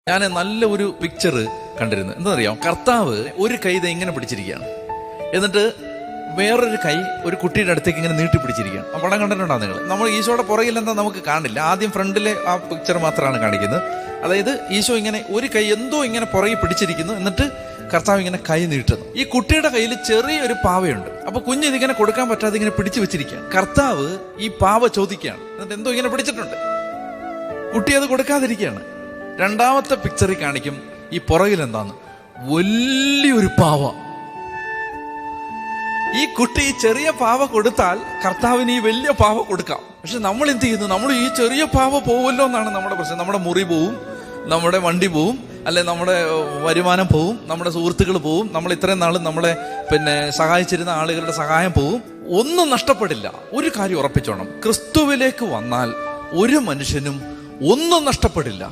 ഞാൻ നല്ല ഒരു പിക്ചർ കണ്ടിരുന്നു. എന്താണെന്നറിയാം, കർത്താവ് ഒരു കൈ ദേ ഇങ്ങനെ പിടിച്ചിരിക്കുകയാണ്, എന്നിട്ട് വേറൊരു കൈ ഒരു കുട്ടിയുടെ അടുത്തേക്ക് ഇങ്ങനെ നീട്ടി പിടിച്ചിരിക്കുകയാണ്. ആ പടം കണ്ടിട്ടുണ്ടോ നിങ്ങൾ? നമ്മൾ ഈശോയുടെ പുറകിൽ എന്താ നമുക്ക് കാണില്ല, ആദ്യം ഫ്രണ്ടിലെ ആ പിക്ചർ മാത്രമാണ് കാണിക്കുന്നത്. അതായത് ഈശോ ഇങ്ങനെ ഒരു കൈ എന്തോ ഇങ്ങനെ പുറകെ പിടിച്ചിരിക്കുന്നു, എന്നിട്ട് കർത്താവ് ഇങ്ങനെ കൈ നീട്ടുന്നു. ഈ കുട്ടിയുടെ കയ്യിൽ ചെറിയൊരു പാവയുണ്ട്. അപ്പൊ കുഞ്ഞിതിങ്ങനെ കൊടുക്കാൻ പറ്റാതെ ഇങ്ങനെ പിടിച്ചു വെച്ചിരിക്കുകയാണ്. കർത്താവ് ഈ പാവ ചോദിക്കുകയാണ്, എന്നിട്ട് എന്തോ ഇങ്ങനെ പിടിച്ചിട്ടുണ്ട്. കുട്ടി അത് കൊടുക്കാതിരിക്കുകയാണ്. രണ്ടാമത്തെ പിക്ചറിൽ കാണിക്കും ഈ പുറകിൽ എന്താന്ന്, വലിയൊരു പാവ. ഈ കുട്ടി ഈ ചെറിയ പാവ കൊടുത്താൽ കർത്താവിന് ഈ വലിയ പാവ കൊടുക്കാം. പക്ഷെ നമ്മൾ എന്ത് ചെയ്യുന്നു? നമ്മൾ ഈ ചെറിയ പാവ പോവല്ലോ എന്നാണ് നമ്മുടെ പ്രശ്നം. നമ്മുടെ മുറി പോവും, നമ്മുടെ വണ്ടി പോവും, അല്ലെ നമ്മുടെ വരുമാനം പോവും, നമ്മുടെ സുഹൃത്തുക്കൾ പോവും, നമ്മൾ ഇത്രയും നാളും നമ്മളെ സഹായിച്ചിരുന്ന ആളുകളുടെ സഹായം പോവും. ഒന്നും നഷ്ടപ്പെടില്ല. ഒരു കാര്യം ഉറപ്പിച്ചോണം, ക്രിസ്തുവിലേക്ക് വന്നാൽ ഒരു മനുഷ്യനും ഒന്നും നഷ്ടപ്പെടില്ല.